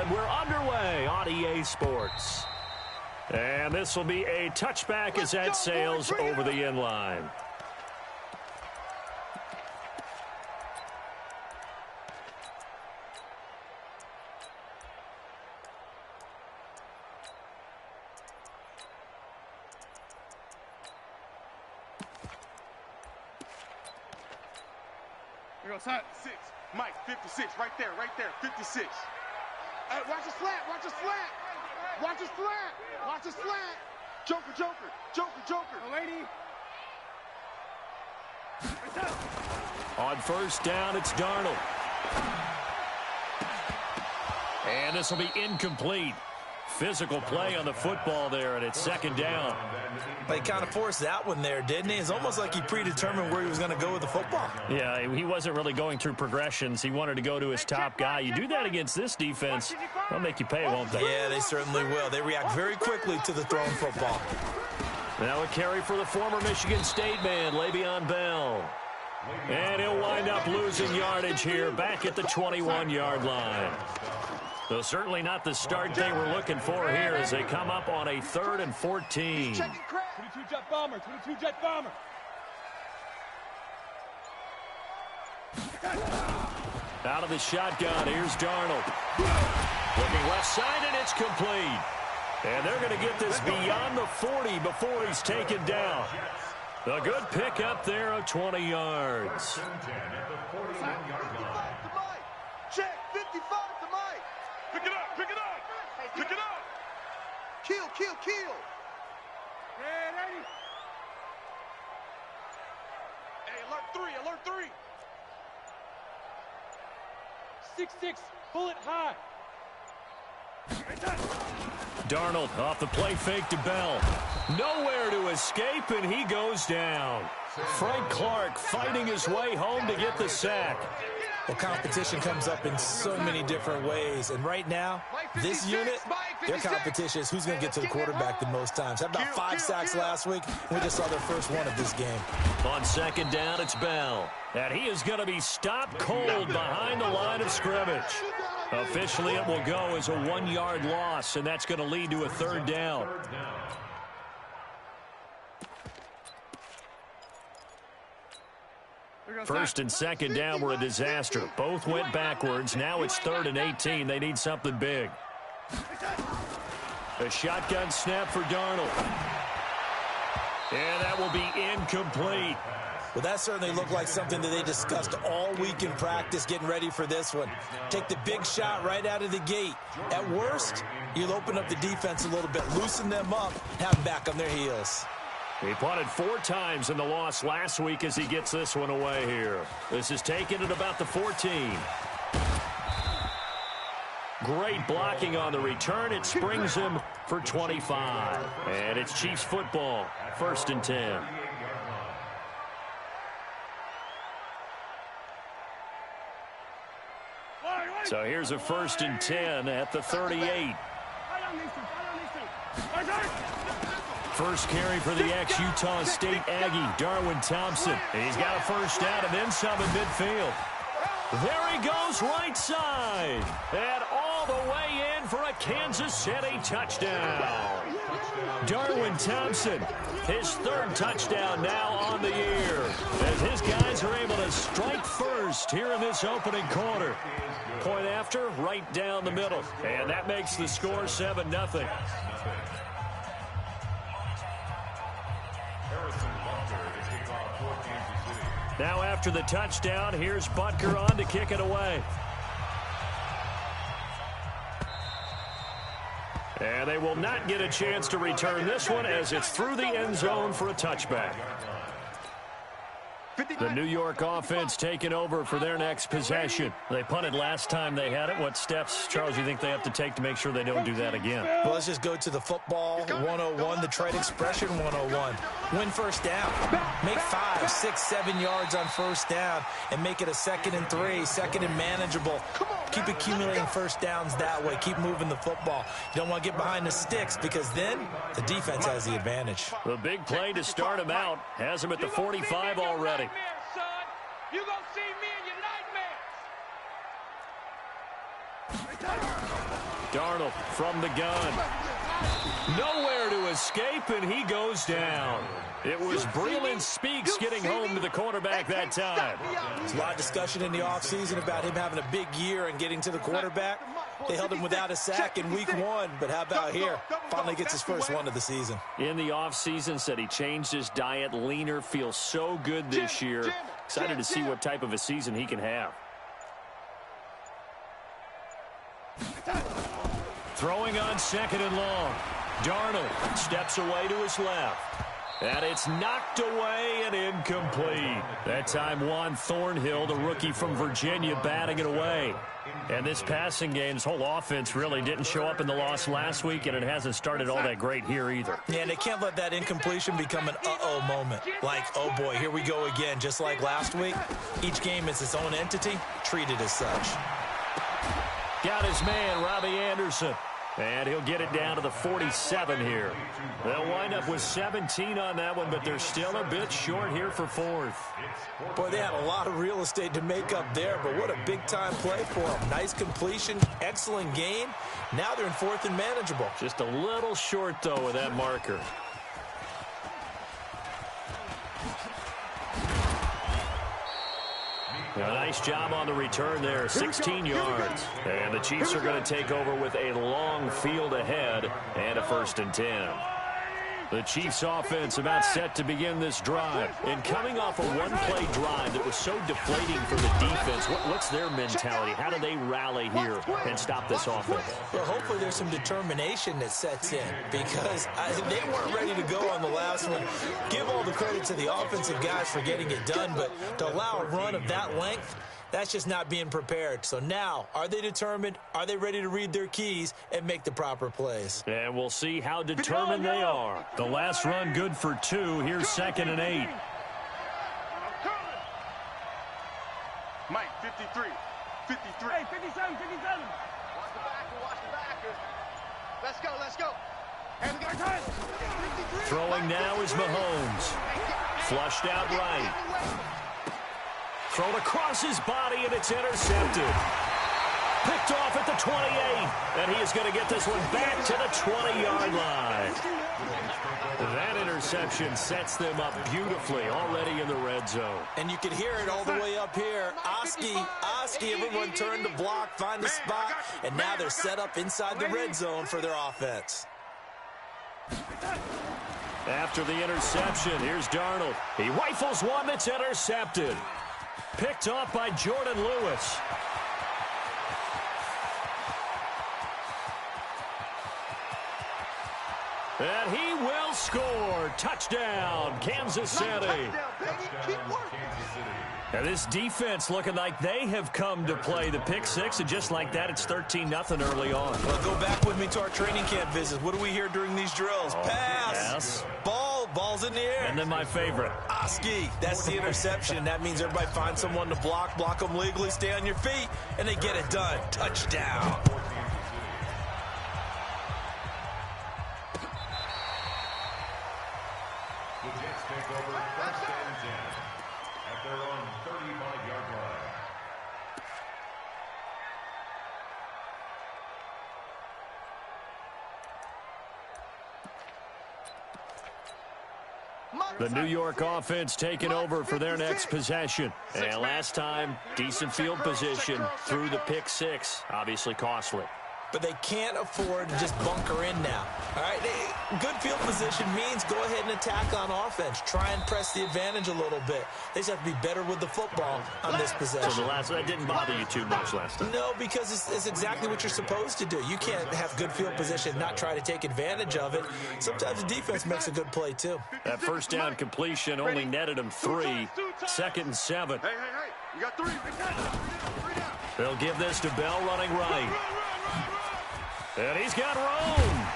And we're underway on EA Sports. And this will be a touchback as that sails over the end line. Here goes Hunt. 6. Mike, 56. Right there, 56. Hey, watch the slant, watch the slant. Watch the slant, watch the slant. Joker. Lady. On first down, it's Darnold. And this will be incomplete. Physical play on the football there, and it's second down. They kind of forced that one there, didn't he? It's almost like he predetermined where he was going to go with the football. Yeah, he wasn't really going through progressions. He wanted to go to his top guy. You do that against this defense, they'll make you pay, won't they? Yeah, they certainly will. They react very quickly to the thrown football. Now a carry for the former Michigan State man, Le'Veon Bell. And he'll wind up losing yardage here back at the 21-yard line. So certainly not the start they were looking for here as they come up on a 3rd and 14. 22 jet bomber. Out of the shotgun, here's Darnold. Looking left side, and it's complete. And they're going to get this beyond the 40 before he's taken down. A good pick up there of 20 yards. Check, 55 to Mike. Pick it up. Kill. Hey, alert 3. 6-6, bullet high. Darnold off the play fake to Bell. Nowhere to escape, and he goes down. Frank Clark fighting his way home to get the sack. Well, competition comes up in so many different ways. And right now, this unit, their competition is who's going to get to the quarterback the most times. Had about 5 sacks last week. We just saw their first one of this game. On second down, it's Bell. And he is going to be stopped cold behind the line of scrimmage. Officially, it will go as a 1-yard loss, and that's going to lead to a 3rd down. First and second down were a disaster. Both went backwards. Now it's 3rd and 18. They need something big. A shotgun snap for Darnold. And that will be incomplete. Well, that certainly looked like something that they discussed all week in practice getting ready for this one. Take the big shot right out of the gate. At worst, you'll open up the defense a little bit, loosen them up, have them back on their heels. He punted 4 times in the loss last week as he gets this one away here. This is taken at about the 14. Great blocking on the return. It springs him for 25. And it's Chiefs football, 1st and 10. So here's a 1st and 10 at the 38. First carry for the ex-Utah State Aggie, Darwin Thompson. He's got a first down and then some in midfield. There he goes right side. And all the way in for a Kansas City touchdown. Darwin Thompson, his 3rd touchdown now on the year. As his guys are able to strike first here in this opening quarter. Point after, right down the middle. And that makes the score 7-0. Now after the touchdown, here's Butker on to kick it away. And they will not get a chance to return this one as it's through the end zone for a touchback. The New York offense taking over for their next possession. They punted last time they had it. What steps, Charles, you think they have to take to make sure they don't do that again? Well, let's just go to the football 101, the trade expression 101. Win first down. Make 5, 6, 7 yards on first down and make it a 2nd and 3, 2nd and manageable. Keep accumulating first downs that way. Keep moving the football. You don't want to get behind the sticks because then the defense has the advantage. The big play to start him out has him at the 45 already. You gonna see me in your nightmares. Darnold from the gun. Nowhere to escape, and he goes down. It was Breeland Speaks getting home to the quarterback that time. There's a lot of discussion in the offseason about him having a big year and getting to the quarterback. They held him without a sack in week 1, but how about here? Finally gets his first one of the season. In the offseason, said he changed his diet, leaner, feels so good this year. Excited to see what type of a season he can have. Throwing on 2nd and long. Darnold steps away to his left. And it's knocked away and incomplete. That time Juan Thornhill, the rookie from Virginia, batting it away. And this passing game, this whole offense really didn't show up in the loss last week, and it hasn't started all that great here either. Yeah, and they can't let that incompletion become an uh-oh moment. Like, oh boy, here we go again, just like last week. Each game is its own entity, treated as such. Got his man, Robbie Anderson. And he'll get it down to the 47 here. They'll wind up with 17 on that one, but they're still a bit short here for 4th. Boy, they had a lot of real estate to make up there, but what a big-time play for them. Nice completion, excellent game. Now they're in 4th and manageable. Just a little short, though, with that marker. A nice job on the return there, 16 yards. And the Chiefs are going to take over with a long field ahead and a 1st and 10. The Chiefs offense about set to begin this drive. And coming off a one-play drive that was so deflating for the defense, what's their mentality? How do they rally here and stop this offense? Well, hopefully there's some determination that sets in because they weren't ready to go on the last one. Give all the credit to the offensive guys for getting it done, but to allow a run of that length, that's just not being prepared. So now, are they determined? Are they ready to read their keys and make the proper plays? And we'll see how determined they are. The last run good for 2. Here's 2nd and 8. Mike, 53. 53. Hey, 57, 57. Watch the backer, watch the backer. Let's go, let's go. And we got time. Throwing now is Mahomes. Flushed out right. Thrown across his body, and it's intercepted. Picked off at the 28, and he is going to get this one back to the 20-yard line. That interception sets them up beautifully already in the red zone. And you can hear it all the way up here. Oski, everyone turned to block, find the spot, and now they're set up inside the red zone for their offense. After the interception, here's Darnold. He rifles one that's intercepted. Picked off by Jordan Lewis. And he will score. Touchdown, Kansas City. Now this defense looking like they have come to play the pick 6, and just like that, it's 13-0 early on. Well, go back with me to our training camp visits. What do we hear during these drills? Pass. Ball's in the air. And then my favorite. Oski, that's the interception. That means everybody finds someone to block them legally, stay on your feet, and they get it done. Touchdown. The Jets take over 1st and 10 at their own 35-yard line. The New York offense taking over for their next possession. And last time, decent field position through the pick 6. Obviously costly. But they can't afford to just bunker in now. All right, good field position means go ahead and attack on offense. Try and press the advantage a little bit. They just have to be better with the football on this possession. So that didn't bother you too much last time? No, because it's exactly what you're supposed to do. You can't have good field position, not try to take advantage of it. Sometimes the defense makes a good play, too. That first down completion only netted him 3. 2nd and 7. Hey, you got 3. They'll give this to Bell running right. And he's got room.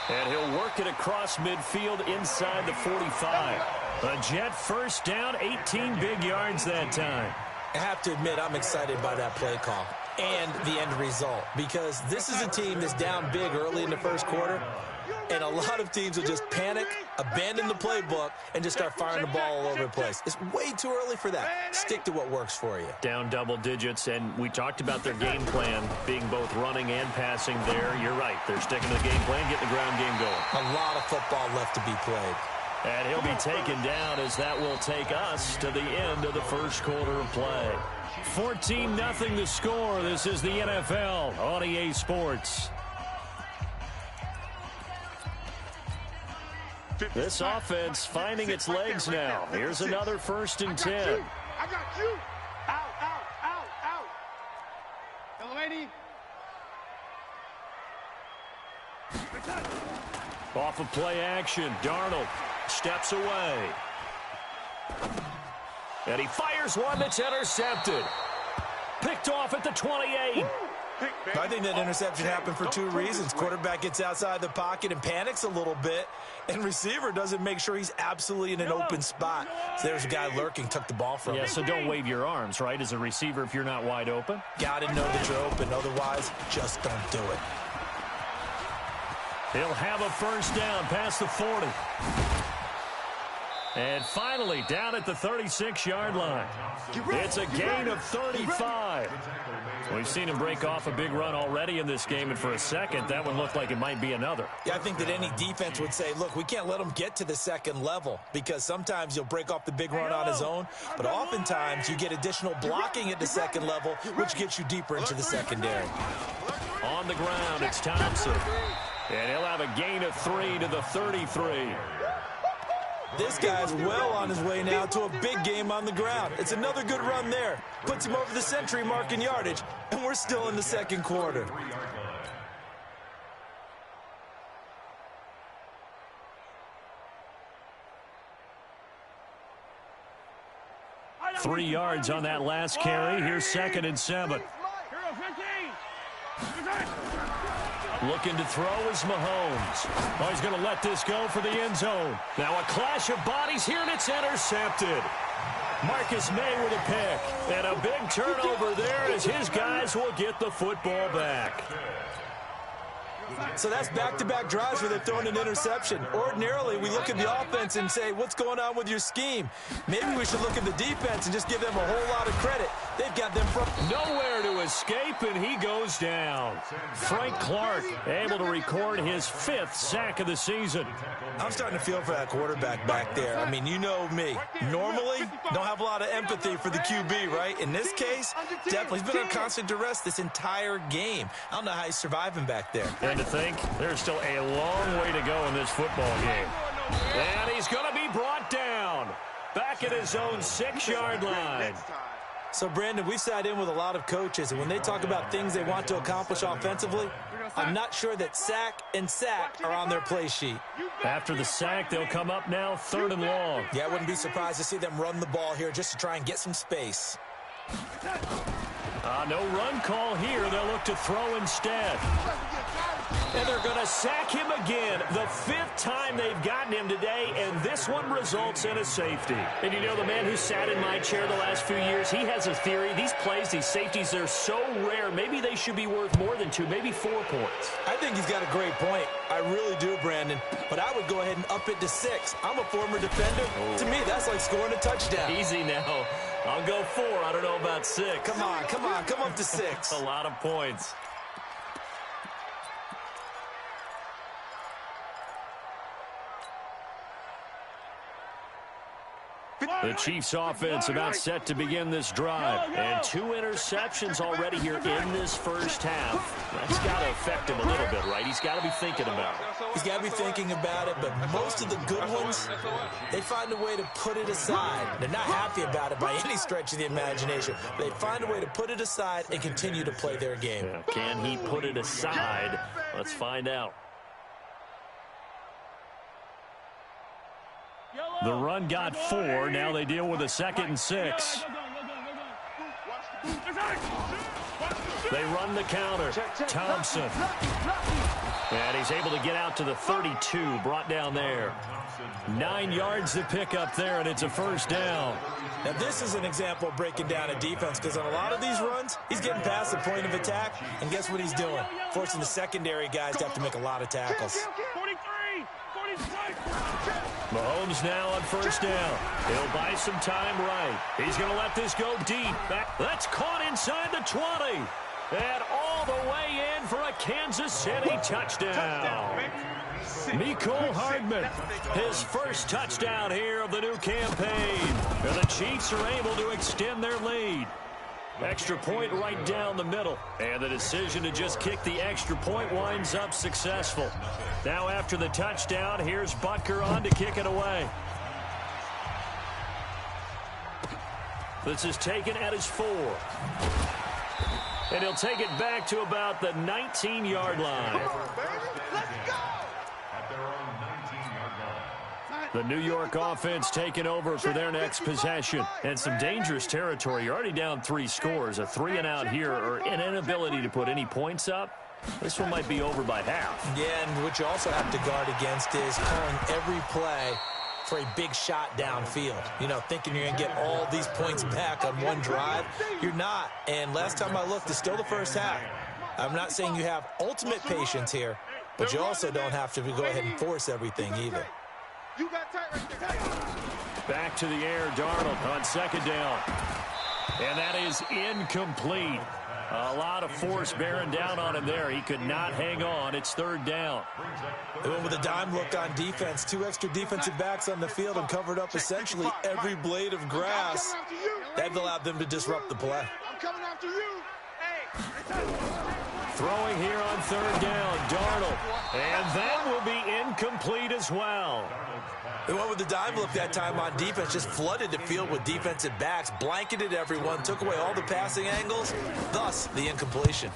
And he'll work it across midfield inside the 45. A Jet first down, 18 big yards that time. I have to admit, I'm excited by that play call and the end result, because this is a team that's down big early in the first quarter. And a lot of teams will just panic, abandon the playbook, and just start firing the ball all over the place. It's way too early for that. Stick to what works for you. Down double digits, and we talked about their game plan being both running and passing there. You're right. They're sticking to the game plan, getting the ground game going. A lot of football left to be played. And he'll be taken down as that will take us to the end of the first quarter of play. 14-0 the score. This is the NFL on EA Sports. This offense finding its legs now. Here's another 1st and 10. I got you. Out. Delaney. Off of play action, Darnold steps away. And he fires one that's intercepted. Picked off at the 28. I think that interception happened for 2 reasons. Quarterback gets outside the pocket and panics a little bit, and receiver doesn't make sure he's absolutely in an open spot. So there's a guy lurking, took the ball from him. Yeah, so don't wave your arms, right, as a receiver if you're not wide open. Got to know that you're open. Otherwise, just don't do it. He'll have a 1st down past the 40. And finally, down at the 36-yard line. It's a gain of 35. We've seen him break off a big run already in this game, and for a second, that one looked like it might be another. Yeah, I think that any defense would say, look, we can't let him get to the 2nd level, because sometimes you'll break off the big run on his own, but oftentimes you get additional blocking at the 2nd level, which gets you deeper into the secondary. On the ground, it's Thompson. And he'll have a gain of 3 to the 33. This guy's well on his way now to a big game on the ground. It's another good run there. Puts him over the century mark in yardage, and we're still in the 2nd quarter. Three yards on that last carry. Here's 2nd and 7. Looking to throw is Mahomes. Oh, he's going to let this go for the end zone. Now a clash of bodies here, and it's intercepted. Marcus May with a pick. And a big turnover there as his guys will get the football back. So that's back-to-back drives where they're throwing an interception. Ordinarily, we look at the offense and say, what's going on with your scheme? Maybe we should look at the defense and just give them a whole lot of credit. They've got them from nowhere to escape, and he goes down. Frank Clark able to record his 5th sack of the season. I'm starting to feel for that quarterback back there. I mean, you know me. Normally, don't have a lot of empathy for the QB, right? In this case, definitely. He's been on constant duress this entire game. I don't know how he's surviving back there. And to think, there's still a long way to go in this football game. And he's going to be brought down. Back at his own 6-yard line. So, Brandon, we've sat in with a lot of coaches, and when they talk about things they want to accomplish offensively, I'm not sure that sack and sack are on their play sheet. After the sack, they'll come up now 3rd and long. Yeah, I wouldn't be surprised to see them run the ball here just to try and get some space. No run call here. They'll look to throw instead. And they're going to sack him again. The 5th time they've gotten him today, and this one results in a safety. And you know, the man who sat in my chair the last few years, he has a theory. These plays, these safeties, they're so rare. Maybe they should be worth more than 2, maybe 4 points. I think he's got a great point. I really do, Brandon. But I would go ahead and up it to 6. I'm a former defender. Oh. To me, that's like scoring a touchdown. Easy now. I'll go 4. I don't know about 6. Come on. Come up to 6. A lot of points. The Chiefs offense about set to begin this drive. And 2 interceptions already here in this first half. That's got to affect him a little bit, right? He's got to be thinking about it. He's got to be thinking about it, but most of the good ones, they find a way to put it aside. They're not happy about it by any stretch of the imagination. They find a way to put it aside and continue to play their game. Yeah, can he put it aside? Let's find out. The run got 4. Now they deal with a 2nd and 6. They run the counter. Thompson. And he's able to get out to the 32. Brought down there. 9 yards to pick up there, and it's a 1st down. Now, this is an example of breaking down a defense, because on a lot of these runs, he's getting past the point of attack, and guess what he's doing? Forcing the secondary guys to have to make a lot of tackles. Mahomes now on first down. He'll buy some time right. He's going to let this go deep. That's caught inside the 20. And all the way in for a Kansas City touchdown. Mecole Hardman, his first touchdown here of the new campaign. And the Chiefs are able to extend their lead. Extra point right down the middle. And the decision to just kick the extra point winds up successful. Now after the touchdown, here's Butker on to kick it away. This is taken at his 4. And he'll take it back to about the 19-yard line. The New York offense taking over for their next possession. And some dangerous territory. You're already down 3 scores. A 3-and-out here or an inability to put any points up. This one might be over by half. Yeah, and what you also have to guard against is calling every play for a big shot downfield. You know, thinking you're going to get all these points back on one drive. You're not. And last time I looked, it's still the first half. I'm not saying you have ultimate patience here, but you also don't have to go ahead and force everything either. Back to the air, Darnold on second down. And that is incomplete. A lot of force bearing down on him there. He could not hang on. It's third down. They went with a dime look on defense. 2 extra defensive backs on the field and covered up essentially every blade of grass. That allowed them to disrupt the play. I'm coming after you. Throwing here on third down, Darnold. And that will be incomplete as well. They went with the dime look that time on defense, just flooded the field with defensive backs, blanketed everyone, took away all the passing angles, thus the incompletion.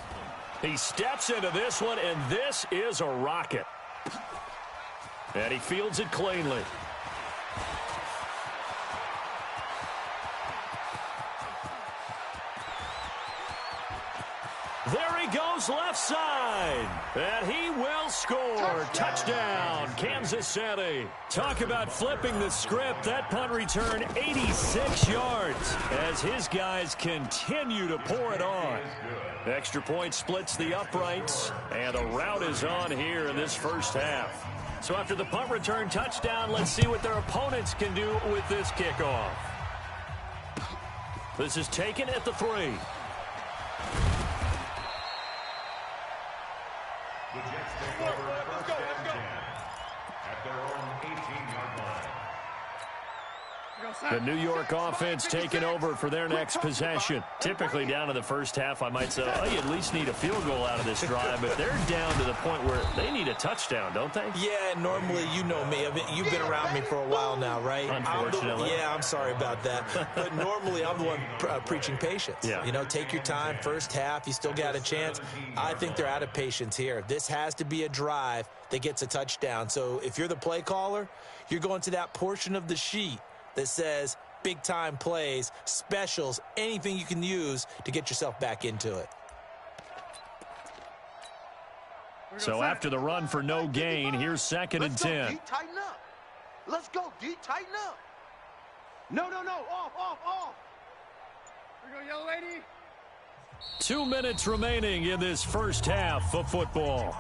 He steps into this one, and this is a rocket. And he fields it cleanly. There he goes left side. And he will score. Touchdown, Kansas City. Talk about flipping the script. That punt return 86 yards as his guys continue to pour it on. Extra point splits the uprights, and the route is on here in this first half. So after the punt return touchdown, let's see what their opponents can do with this kickoff. This is taken at the 3. The Jets take over first and 10 at their own 18-yard line. The New York offense taking over for their next possession. Typically down in the first half, I might say, oh, you at least need a field goal out of this drive, but they're down to the point where they need a touchdown, don't they? Yeah, normally, you know me. You've been around me for a while now, right? Unfortunately. I'm sorry about that. But normally, I'm the one preaching patience. Yeah. You know, take your time. First half, you still got a chance. I think they're out of patience here. This has to be a drive that gets a touchdown. So if you're the play caller, you're going to that portion of the sheet that says big-time plays, specials, anything you can use to get yourself back into it. So after the run for no gain, here's second and 10. D, tighten up. Let's go, D, tighten up. No, off. Here we go, yellow lady. 2 minutes remaining in this first half of football.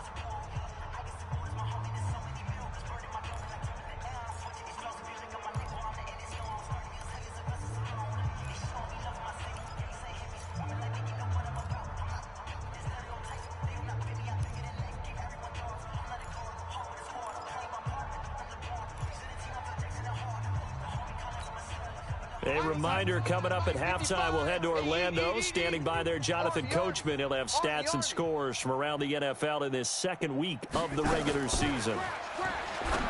A reminder, coming up at halftime, we'll head to Orlando. Standing by there, Jonathan Coachman. He'll have stats and scores from around the NFL in this second week of the regular season.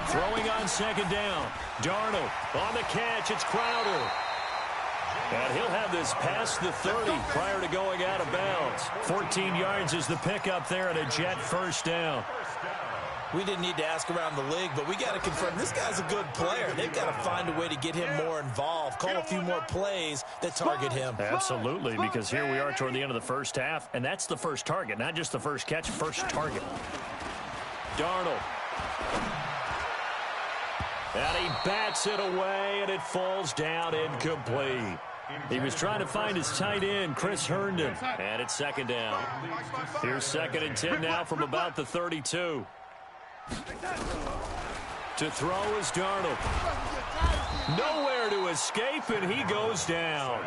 Throwing on second down. Darnold on the catch. It's Crowder. And he'll have this past the 30 prior to going out of bounds. 14 yards is the pickup there and a Jet first down. We didn't need to ask around the league, but we got to confirm this guy's a good player. They've got to find a way to get him more involved, call a few more plays that target him. Absolutely, because here we are toward the end of the first half, and that's the first target, not just the first catch, first target. Darnold. And he bats it away, and it falls down incomplete. He was trying to find his tight end, Chris Herndon, and it's second down. Here's second and 10 now from about the 32. To throw is Darnold. Nowhere to escape, and he goes down.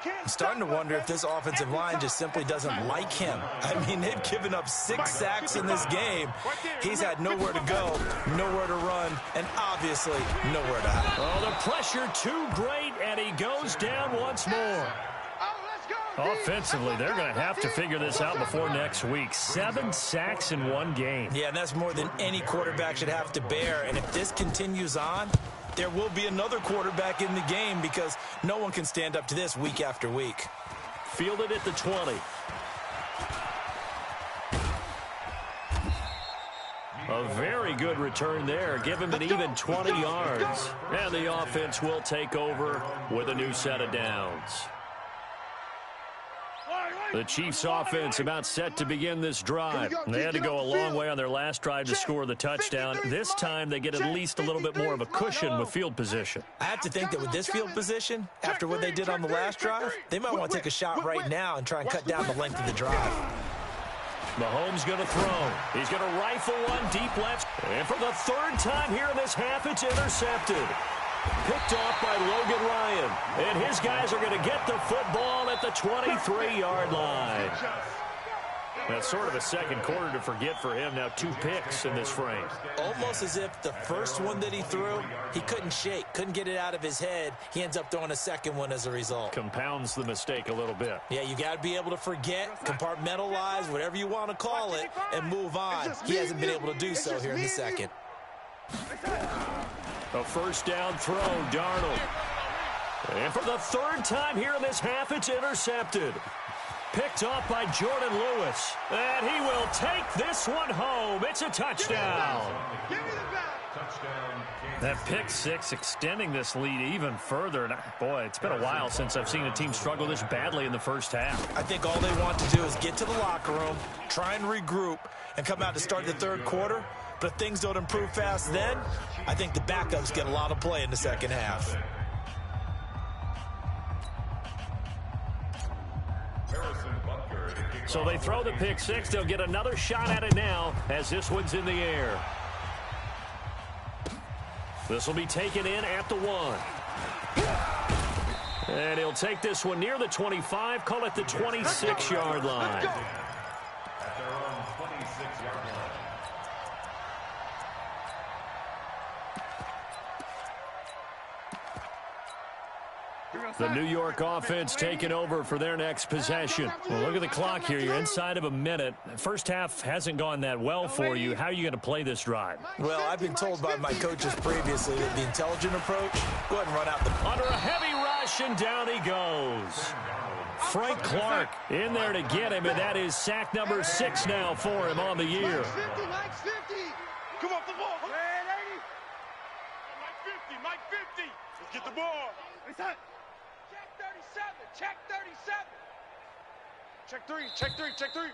I'm starting to wonder if this offensive line just simply doesn't like him. I mean, they've given up 6 sacks in this game. He's had nowhere to go, nowhere to run, and obviously nowhere to hide. Oh, the pressure too great, and he goes down once more. Offensively, they're going to have to figure this out before next week. 7 sacks in one game. Yeah, and that's more than any quarterback should have to bear. And if this continues on, there will be another quarterback in the game because no one can stand up to this week after week. Fielded at the 20. A very good return there. Give him an even 20 yards. And the offense will take over with a new set of downs. The Chiefs' offense about set to begin this drive. They had to go a long way on their last drive to score the touchdown. This time they get at least a little bit more of a cushion with field position. I have to think that with this field position, after what they did on the last drive, they might want to take a shot right now and try and cut down the length of the drive. Mahomes going to throw. He's going to rifle one deep left. And for the 3rd time here in this half, it's intercepted. Picked off by Logan Ryan. And his guys are going to get the football at the 23-yard line. That's sort of a second quarter to forget for him. Now 2 picks in this frame. Almost as if the first one that he threw, he couldn't shake, couldn't get it out of his head. He ends up throwing a second one as a result. Compounds the mistake a little bit. Yeah, you got to be able to forget, compartmentalize, whatever you want to call it, and move on. He hasn't been able to do so here in the second. A first down throw, Darnold. And for the 3rd time here in this half, it's intercepted. Picked off by Jordan Lewis. And he will take this one home. It's a touchdown. That pick 6 extending this lead even further. And boy, it's been a while since I've seen a team struggle this badly in the first half. I think all they want to do is get to the locker room, try and regroup, and come out to start the 3rd quarter. But if things don't improve fast then, I think the backups get a lot of play in the second half. So they throw the pick 6. They'll get another shot at it now as this one's in the air. This will be taken in at the 1. And he'll take this one near the 25, call it the 26-yard line. At their own 26-yard line. The New York offense taking over for their next possession. Well, look at the clock here. You're inside of a minute. First half hasn't gone that well for you. How are you going to play this drive? Well, I've been told by my coaches previously that the intelligent approach, go ahead and run out the... Under a heavy rush, and down he goes. Frank Clark in there to get him, and that is sack number 6 now for him on the year. Come off the ball. Mike 50. Let's get the ball. Check 37. Check 3.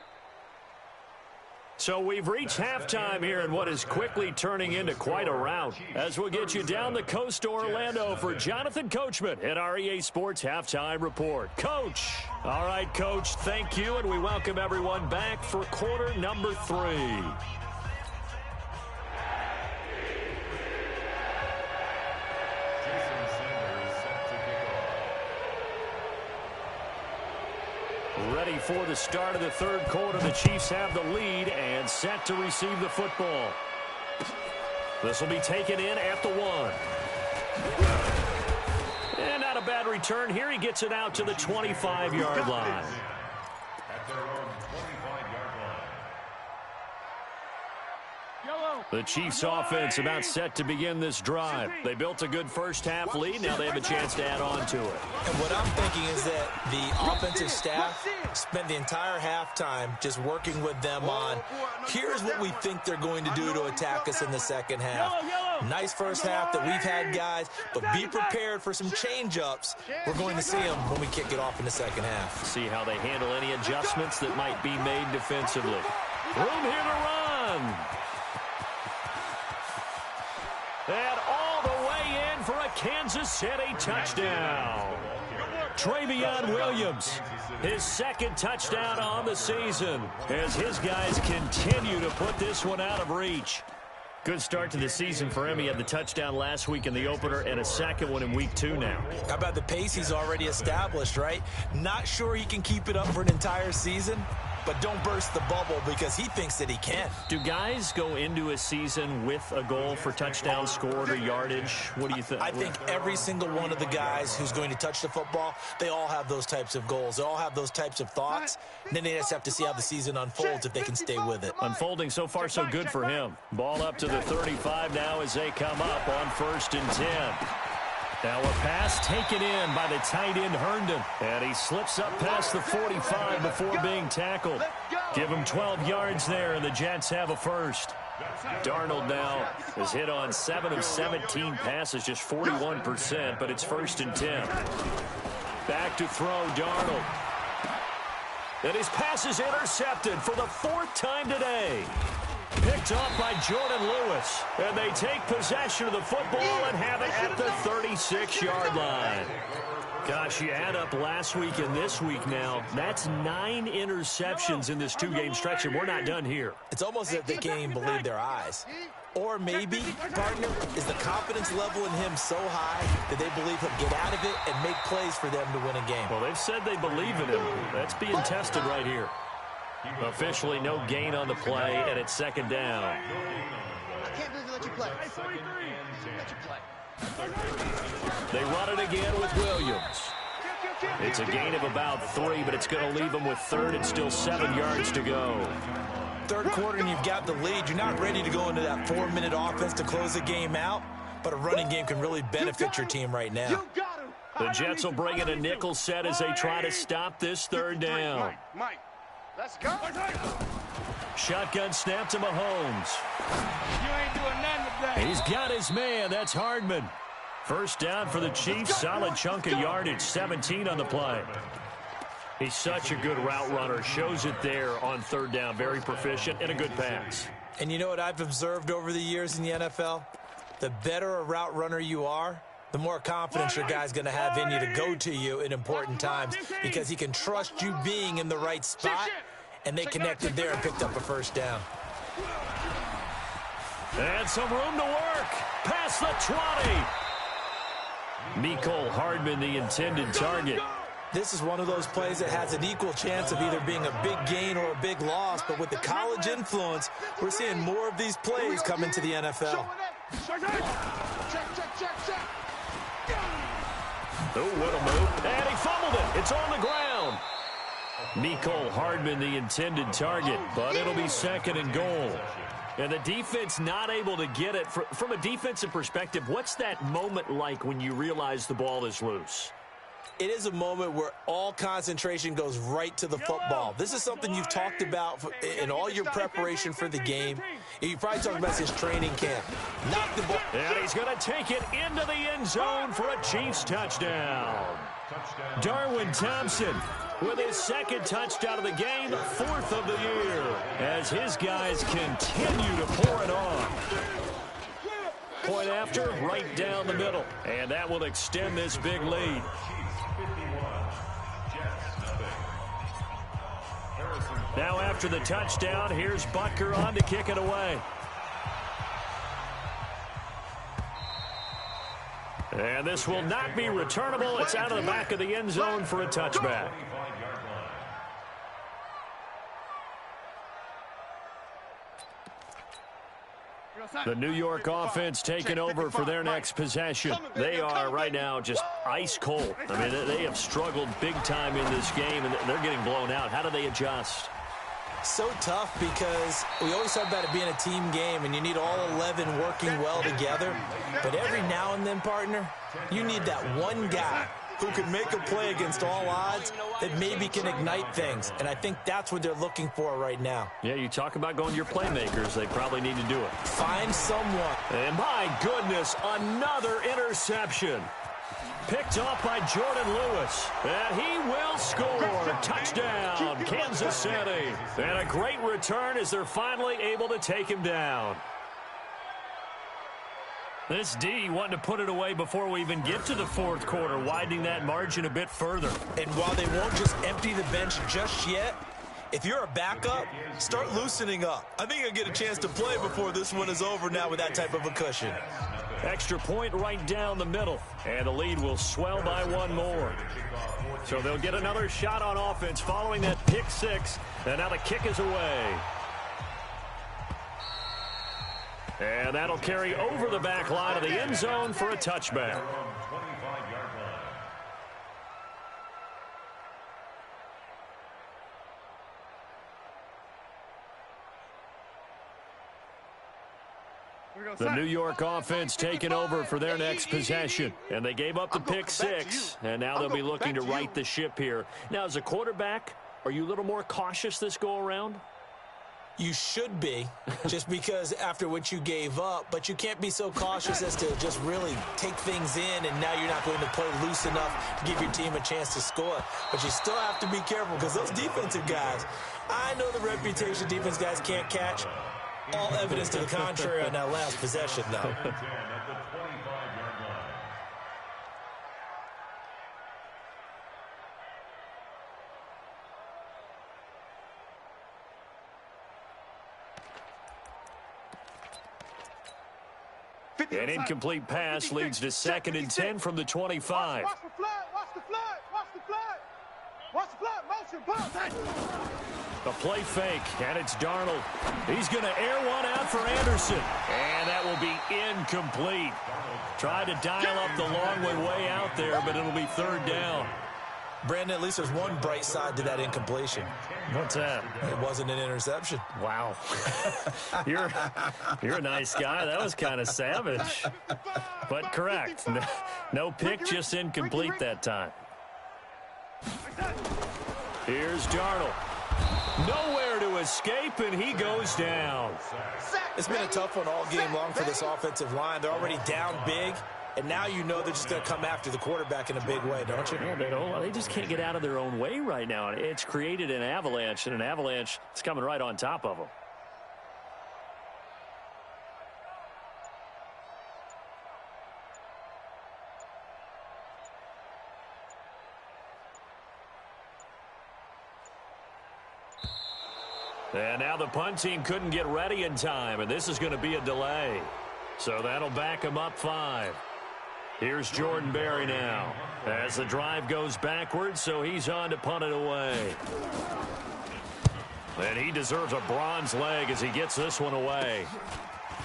So we've reached halftime here in what is quickly turning into quite a rout. As we'll get you down the coast to Orlando for Jonathan Coachman at our EA Sports Halftime Report. Coach. All right, Coach, thank you, and we welcome everyone back for quarter number 3. Ready for the start of the 3rd quarter. The Chiefs have the lead and set to receive the football. This will be taken in at the 1. And not a bad return here. He gets it out to the 25-yard line. At their own 25-yard line. The Chiefs offense about set to begin this drive. They built a good first half lead. Now they have a chance to add on to it. And what I'm thinking is that the offensive staff spent the entire halftime just working with them on, here's what we think they're going to do to attack us in the second half. Nice first half that we've had, guys, but be prepared for some change-ups. We're going to see them when we kick it off in the second half. See how they handle any adjustments that might be made defensively. Room here to run. And all the way in for a Kansas City touchdown. Travion Williams, his 2nd touchdown on the season as his guys continue to put this one out of reach. Good start to the season for him. He had the touchdown last week in the opener and a second one in week 2 now. How about the pace he's already established, right? Not sure he can keep it up for an entire season, but don't burst the bubble because he thinks that he can. Do guys go into a season with a goal for touchdown scored or yardage? What do you think? I think every single one of the guys who's going to touch the football, they all have those types of goals. They all have those types of thoughts. And then they just have to see how the season unfolds if they can stay with it. Unfolding so far so good for him. Ball up to the 35 now as they come up on 1st and 10. Now a pass taken in by the tight end Herndon. And he slips up past the 45 before being tackled. Give him 12 yards there, and the Jets have a first. Darnold now is hit on 7 of 17 passes, just 41%, but it's 1st and 10. Back to throw, Darnold. And his pass is intercepted for the 4th time today. Picked off by Jordan Lewis. And they take possession of the football and have it at the 36-yard line. Gosh, you add up last week and this week now. That's 9 interceptions in this 2-game stretch, and we're not done here. It's almost as if they can't even believe their eyes. Or maybe, partner, is the confidence level in him so high that they believe he'll get out of it and make plays for them to win a game. Well, they've said they believe in him. That's being tested right here. Officially no gain on the play, and it's 2nd down. I can't believe they let you play. Let you play. They run it again with Williams. It's a gain of about 3, but it's going to leave them with 3rd and still 7 yards to go. 3rd quarter and you've got the lead. You're not ready to go into that 4-minute offense to close the game out, but a running game can really benefit your team right now. The Jets will bring in a nickel set as they try to stop this 3rd down. Mike, let's go. Shotgun snap to Mahomes. You ain't doing nothing today. He's got his man. That's Hardman. 1st down for the Chiefs. Solid chunk of yardage. 17 on the play. He's such a good route runner. Shows it there on 3rd down. Very proficient and a good pass. And you know what I've observed over the years in the NFL? The better a route runner you are, the more confidence your guy's going to have in you to go to you in important times because he can trust you being in the right spot, and they connected there and picked up a 1st down. And some room to work. Past the 20. Mecole Hardman, the intended target. This is one of those plays that has an equal chance of either being a big gain or a big loss, but with the college influence, we're seeing more of these plays come into the NFL. Oh, what a move. And he fumbled it. It's on the ground. Mecole Hardman, the intended target, but it'll be 2nd and goal. And the defense not able to get it. From a defensive perspective, what's that moment like when you realize the ball is loose? It is a moment where all concentration goes right to the football. This is something you've talked about in all your preparation for the game. You probably talked about this training camp. Knock the ball. And he's going to take it into the end zone for a Chiefs touchdown. Darwin Thompson with his 2nd touchdown of the game, 4th of the year, as his guys continue to pour it on. Point after, right down the middle. And that will extend this big lead. Now after the touchdown, here's Butker on to kick it away. And this will not be returnable. It's out of the back of the end zone for a touchback. The New York offense taking over for their next possession. They are right now just ice cold. I mean, they have struggled big time in this game, and they're getting blown out. How do they adjust? So tough because we always talk about it being a team game, and you need all 11 working well together. But every now and then, partner, you need that one guy who can make a play against all odds that maybe can ignite things. And I think that's what they're looking for right now. Yeah, you talk about going to your playmakers. They probably need to do it. Find someone. And my goodness, another interception. Picked off by Jordan Lewis. And he will score. Touchdown, Kansas City. And a great return as they're finally able to take him down. This D wanting to put it away before we even get to the 4th quarter, widening that margin a bit further. And while they won't just empty the bench just yet, If you're a backup, start loosening up. I think you'll get a chance to play before this one is over now with that type of a cushion. Extra point right down the middle, and the lead will swell by one more. So they'll get another shot on offense following that pick six, and now the kick is away. And that'll carry over the back line of the end zone for a touchback. The New York offense taking over for their next possession. And they gave up the pick six, and now they'll be looking to right the ship here. Now, as a quarterback, are you a little more cautious this go-around? You should be, just because after what you gave up, but you can't be so cautious as to just really take things in, and now you're not going to play loose enough to give your team a chance to score. But you still have to be careful, because those defensive guys, I know the reputation defense guys can't catch. All evidence to the contrary on that last possession, though. An incomplete pass leads to 2nd and 10 from the 25. Watch the flood, watch the flood, watch the flood. Watch the flood, motion, ball. A play fake, and it's Darnold. He's going to air one out for Anderson, and that will be incomplete. Tried to dial up the long way out there, but it'll be 3rd down. Brandon, at least there's one bright side to that incompletion. What's that? It wasn't an interception. Wow. You're a nice guy. That was kind of savage. But correct. No pick, just incomplete that time. Here's Darnold. Nowhere to escape, and he goes down. It's been a tough one all game long for this offensive line. They're already down big, and now you know they're just going to come after the quarterback in a big way, don't you? Yeah, they just can't get out of their own way right now. It's created an avalanche, and an avalanche is coming right on top of them. And now the punt team couldn't get ready in time, and this is going to be a delay. So that'll back him up 5. Here's Jordan Berry now as the drive goes backwards, so he's on to punt it away. And he deserves a bronze leg as he gets this one away.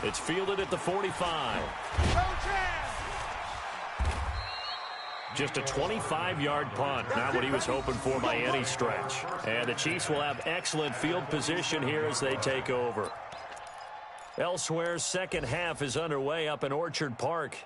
It's fielded at the 45. Just a 25-yard punt, not what he was hoping for by any stretch. And the Chiefs will have excellent field position here as they take over. Elsewhere, second half is underway up in Orchard Park.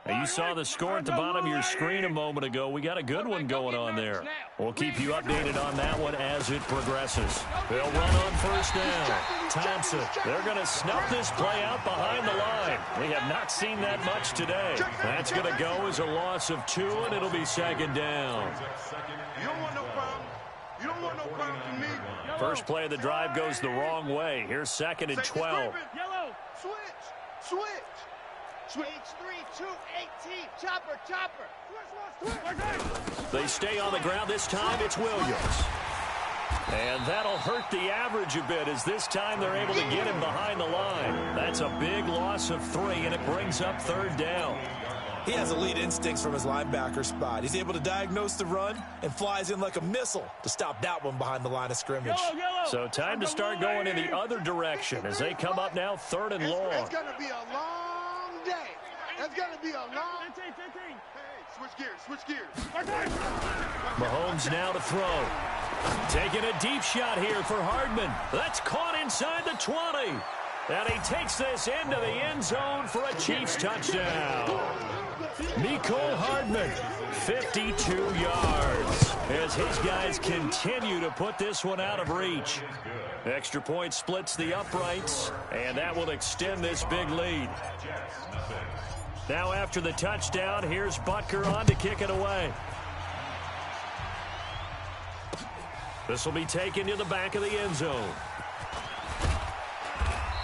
Now, you saw the score at the bottom of your screen a moment ago. We got a good one going on there. We'll keep you updated on that one as it progresses. They'll run on 1st down. Thompson, they're going to snuff this play out behind the line. We have not seen that much today. That's going to go as a loss of 2, and it'll be 2nd down. You don't want no problem. You don't want no problem from me. First play of the drive goes the wrong way. Here's 2nd and 12. Yellow. Switch. Switch 3, 2, 18. Chopper. They stay on the ground. This time it's Williams. And that'll hurt the average a bit as this time they're able to get him behind the line. That's a big loss of 3, and it brings up 3rd down. He has elite instincts from his linebacker spot. He's able to diagnose the run and flies in like a missile to stop that one behind the line of scrimmage. So time to start going in the other direction as they come up now 3rd and long. It's going to be a long day. It's going to be a long... 15. Hey, switch gears. Mahomes now to throw. Taking a deep shot here for Hardman. That's caught inside the 20. And he takes this into the end zone for a Chiefs touchdown. Mecole Hardman, 52 yards, as his guys continue to put this one out of reach. Extra point splits the uprights, and that will extend this big lead. Now after the touchdown, here's Butker on to kick it away. This will be taken to the back of the end zone.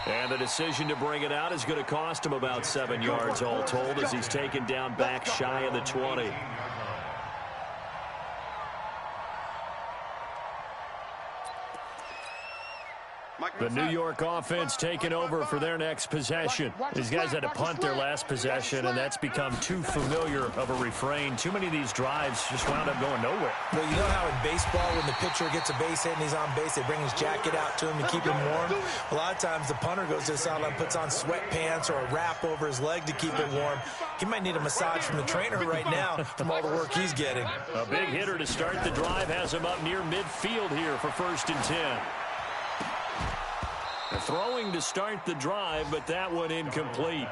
And the decision to bring it out is going to cost him about 7 yards all told as he's taken down back shy of the 20. The New York offense taking over for their next possession. These guys had to punt their last possession, and that's become too familiar of a refrain. Too many of these drives just wound up going nowhere. Well, you know how in baseball, when the pitcher gets a base hit and he's on base, they bring his jacket out to him to keep him warm? A lot of times the punter goes to the sideline, puts on sweatpants or a wrap over his leg to keep it warm. He might need a massage from the trainer right now from all the work he's getting. A big hitter to start the drive has him up near midfield here for 1st and 10. Throwing to start the drive, but that one incomplete.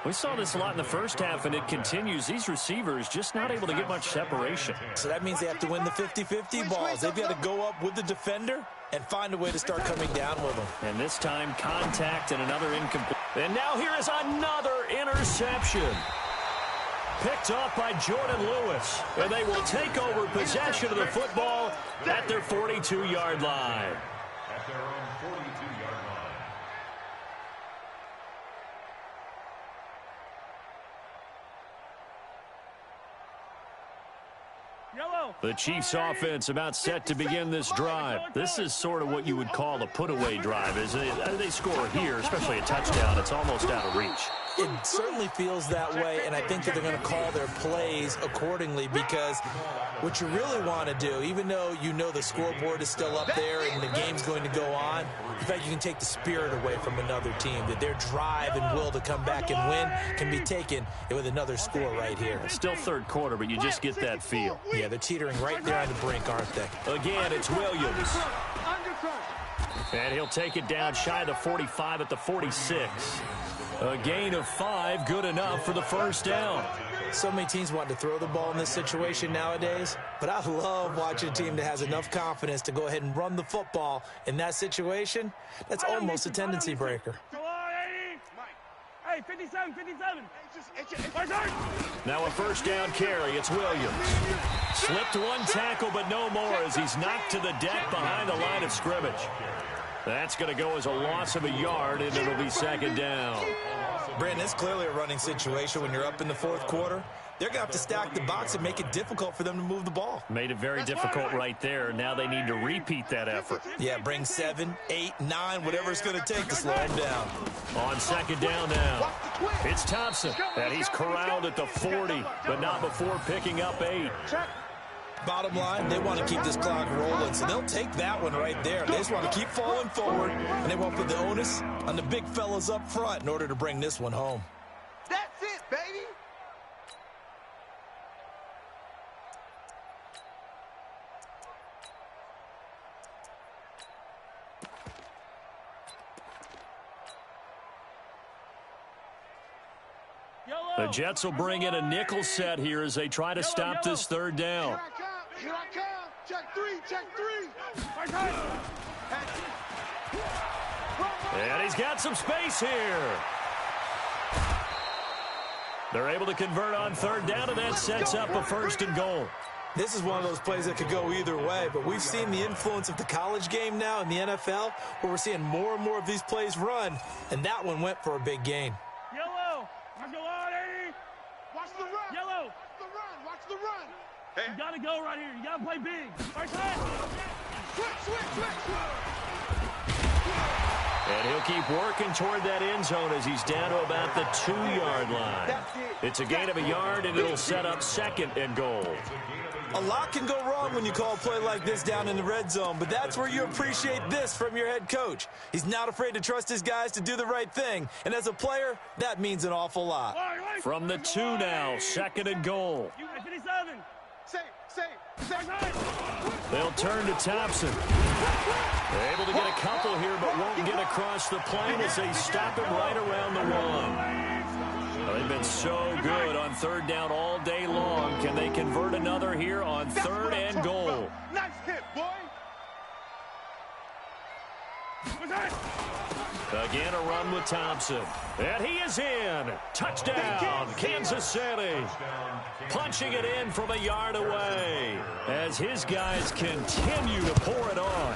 We saw this a lot in the first half, and it continues. These receivers just not able to get much separation. So that means they have to win the 50-50 balls. They've got to go up with the defender and find a way to start coming down with them. And this time, contact and another incomplete. And now here is another interception. Picked off by Jordan Lewis. And they will take over possession of the football at their 42-yard line. At their own 42-yard line. The Chiefs offense about set to begin this drive. This is sort of what you would call a put-away drive. As they score here, especially a touchdown, it's almost out of reach. It certainly feels that way, and I think that they're going to call their plays accordingly, because what you really want to do, even though you know the scoreboard is still up there and the game's going to go on, in fact, you can take the spirit away from another team, that their drive and will to come back and win can be taken with another score right here. It's still third quarter, but you just get that feel. Yeah, they're teetering right there on the brink, aren't they? Again, it's Williams. And he'll take it down shy of the 45 at the 46. A gain of 5, good enough for the first down. So many teams want to throw the ball in this situation nowadays, but I love watching a team that has enough confidence to go ahead and run the football in that situation. That's almost a tendency breaker. Hey, 57, 57. Now a first down carry. It's Williams. Slipped one tackle, but no more as he's knocked to the deck behind the line of scrimmage. That's going to go as a loss of a yard, and it'll be second down. Brandon, it's clearly a running situation when you're up in the fourth quarter. They're going to have to stack the box and make it difficult for them to move the ball. Made it very difficult right there. Now they need to repeat that effort. Yeah, bring 7, 8, 9, whatever it's going to take to slow them down. On second down now, it's Thompson. And he's corralled at the 40, but not before picking up 8. Bottom line, they want to keep this clock rolling, so they'll take that one right there. They just want to keep falling forward, and they want to put the onus on the big fellas up front in order to bring this one home. That's it, baby. The Jets will bring in a nickel set here as they try to stop this third down. Here I come. Check 3, check 3. And he's got some space here. They're able to convert on third down, and that sets up a 1st and goal. This is one of those plays that could go either way, but we've seen the influence of the college game now in the NFL, where we're seeing more and more of these plays run, and that one went for a big gain. Yellow. Watch the line, 80. Watch the run. Yellow. Watch the run. Watch the run. You got to go right here. You got to play big. First hand. Switch. And he'll keep working toward that end zone as he's down to about the 2-yard line. It's a gain of a yard, and it'll set up 2nd and goal. A lot can go wrong when you call a play like this down in the red zone, but that's where you appreciate this from your head coach. He's not afraid to trust his guys to do the right thing, and as a player, that means an awful lot. From the 2 now, 2nd and goal. 57. They'll turn to Thompson. They're able to get a couple here, but won't get across the plane as they stop him right around the 1. They've been so good on third down all day long. Can they convert another here on 3rd and goal? Nice hit, boy. Again, a run with Thompson. And he is in. Touchdown, Kansas City. Punching it in from a yard away as his guys continue to pour it on.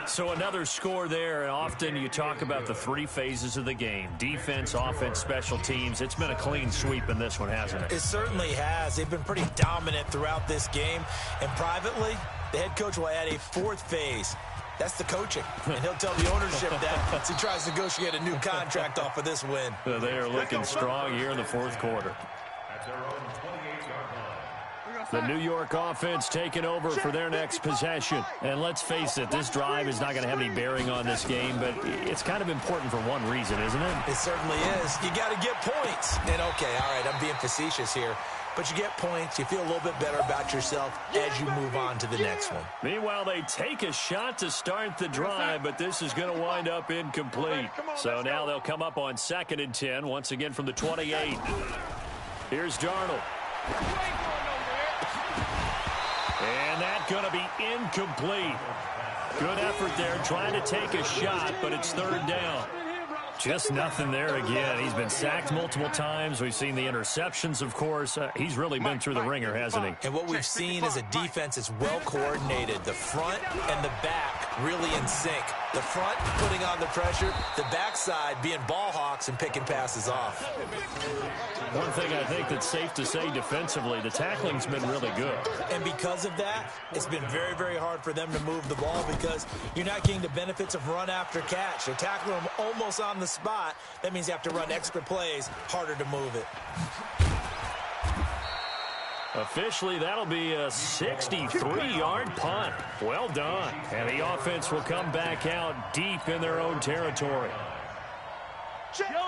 So another score there. And often you talk about the 3 phases of the game. Defense, offense, special teams. It's been a clean sweep in this one, hasn't it? It certainly has. They've been pretty dominant throughout this game. And privately, the head coach will add a 4th phase. That's the coaching. And he'll tell the ownership that as he tries to negotiate a new contract off of this win. They are looking strong here in the fourth quarter. At their own 28-yard line. The New York offense taking over for their next possession. And let's face it, this drive is not going to have any bearing on this game, but it's kind of important for one reason, isn't it? It certainly is. You got to get points. And, okay, all right, I'm being facetious here. But you get points, you feel a little bit better about yourself as you move on to the next one. Meanwhile, they take a shot to start the drive, but this is going to wind up incomplete. So now they'll come up on 2nd and 10, once again from the 28. Here's Darnold. And that's going to be incomplete. Good effort there, trying to take a shot, but it's 3rd down. Just nothing there again. He's been sacked multiple times. We've seen the interceptions, of course. He's really been through the ringer, hasn't he? And what we've seen is a defense that's well coordinated. The front and the back really in sync. The front putting on the pressure, the backside being ball hawks and picking passes off. One thing I think that's safe to say defensively, the tackling's been really good. And because of that, it's been very, very hard for them to move the ball because you're not getting the benefits of run after catch. They're tackling them almost on the spot. That means you have to run extra plays, harder to move it. Officially, that'll be a 63-yard punt. Well done. And the offense will come back out deep in their own territory.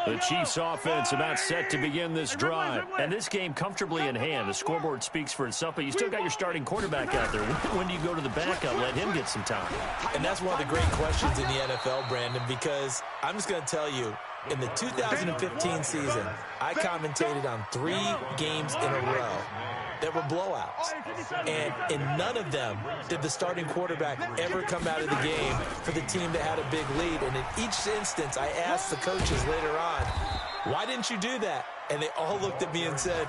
The Chiefs offense about set to begin this drive. And this game comfortably in hand. The scoreboard speaks for itself, but you still got your starting quarterback out there. When do you go to the backup? Let him get some time. And that's one of the great questions in the NFL, Brandon, because I'm just going to tell you, in the 2015 season, I commentated on 3 games in a row that were blowouts. And in none of them did the starting quarterback ever come out of the game for the team that had a big lead. And in each instance, I asked the coaches later on, why didn't you do that? And they all looked at me and said,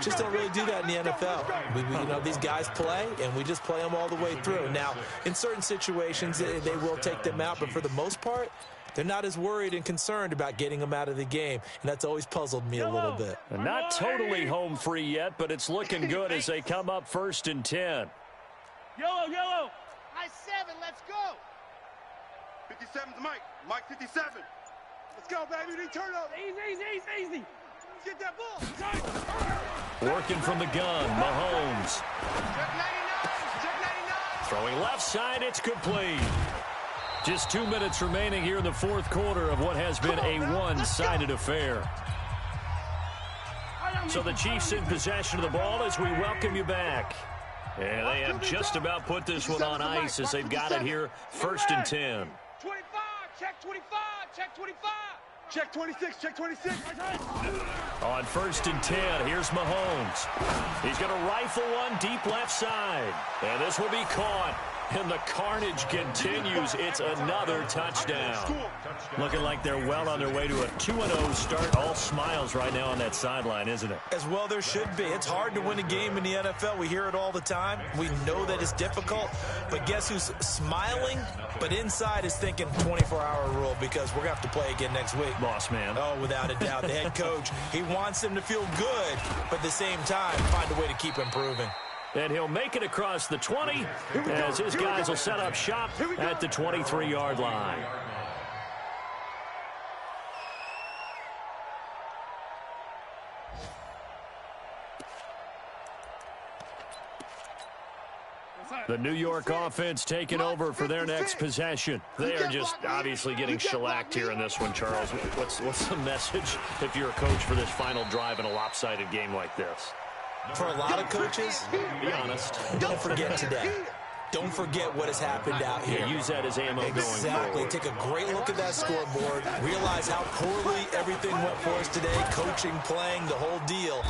just don't really do that in the NFL. These guys play, and we just play them all the way through. Now, in certain situations, they will take them out, but for the most part, they're not as worried and concerned about getting them out of the game, and that's always puzzled me a little bit. And not totally home free yet, but it's looking good as they come up 1st and 10. Yellow, yellow. High 7, let's go. 57's Mike. Mike 57. Let's go, baby. They turn up. Easy. Let's get that ball. Working from the gun, Mahomes. Check 99. Check 99. Throwing left side, it's complete. Just 2 minutes remaining here in the fourth quarter of what has been a one-sided affair. So the Chiefs in possession of the ball as we welcome you back. And they have just about put this one on ice as they've got it here, 1st and 10. 25, check 25, check 25. Check 26. Check 26. On 1st and 10, here's Mahomes. He's going to rifle one deep left side. And this will be caught. And the carnage continues. It's another touchdown. Looking like they're well on their way to a 2-0 start. All smiles right now on that sideline, isn't it? As well there should be. It's hard to win a game in the NFL. We hear it all the time. We know that it's difficult. But guess who's smiling? But inside is thinking 24-hour rule because we're going to have to play again next week. Boss man. Oh, without a doubt. The head coach, he wants them to feel good, but at the same time, find a way to keep improving. And he'll make it across the 20 as his guys will set up shop at the 23-yard line. The New York offense taking over for their next possession. They are just obviously getting shellacked here in this one, Charles. What's the message if you're a coach for this final drive in a lopsided game like this? For a lot of coaches, be honest. Don't forget today. Don't forget what has happened out here. Yeah, use that as ammo going forward. Exactly. Take a great look at that scoreboard. Realize how poorly everything went for us today. Coaching, playing, the whole deal.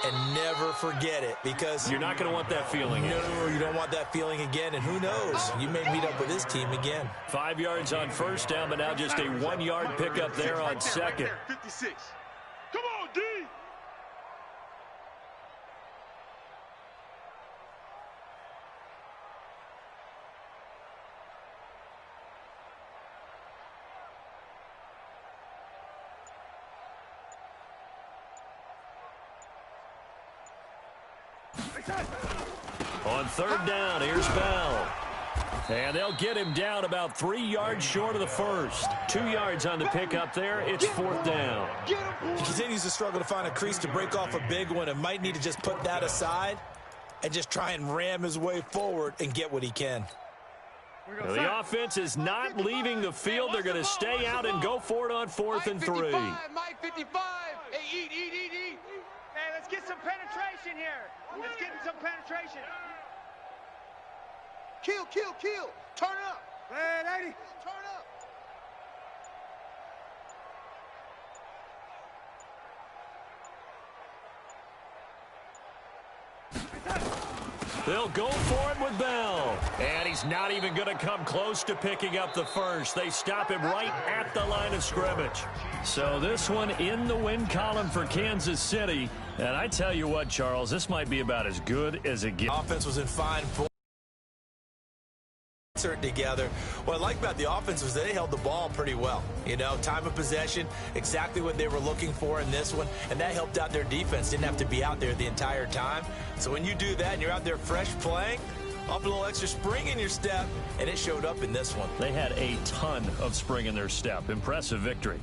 And never forget it because you're not going to want that feeling. No, you don't want that feeling again. And who knows? You may meet up with this team again. 5 yards on 1st down, but now just a 1-yard pickup there on 2nd. 56. Come on, D. On 3rd down, here's Bell. And they'll get him down about 3 yards short of the first. 2 yards on the pickup there. It's 4th down. He continues to struggle to find a crease to break off a big one and might need to just put that aside and just try and ram his way forward and get what he can. The offense is not leaving the field. They're going to stay out and go for it on 4th and 3. Mike 55. Hey, eat. Hey, let's get some penetration here. Let's get some penetration. Kill. Turn up. Hey, lady. Turn up. They'll go for it with Bell. And he's not even going to come close to picking up the first. They stop him right at the line of scrimmage. So this one in the win column for Kansas City. And I tell you what, Charles, this might be about as good as it gets. Offense was in fine form together. What I like about the offense was they held the ball pretty well. You know, time of possession, exactly what they were looking for in this one, and that helped out their defense. Didn't have to be out there the entire time. So when you do that and you're out there fresh playing, up a little extra spring in your step, and it showed up in this one. They had a ton of spring in their step. Impressive victory.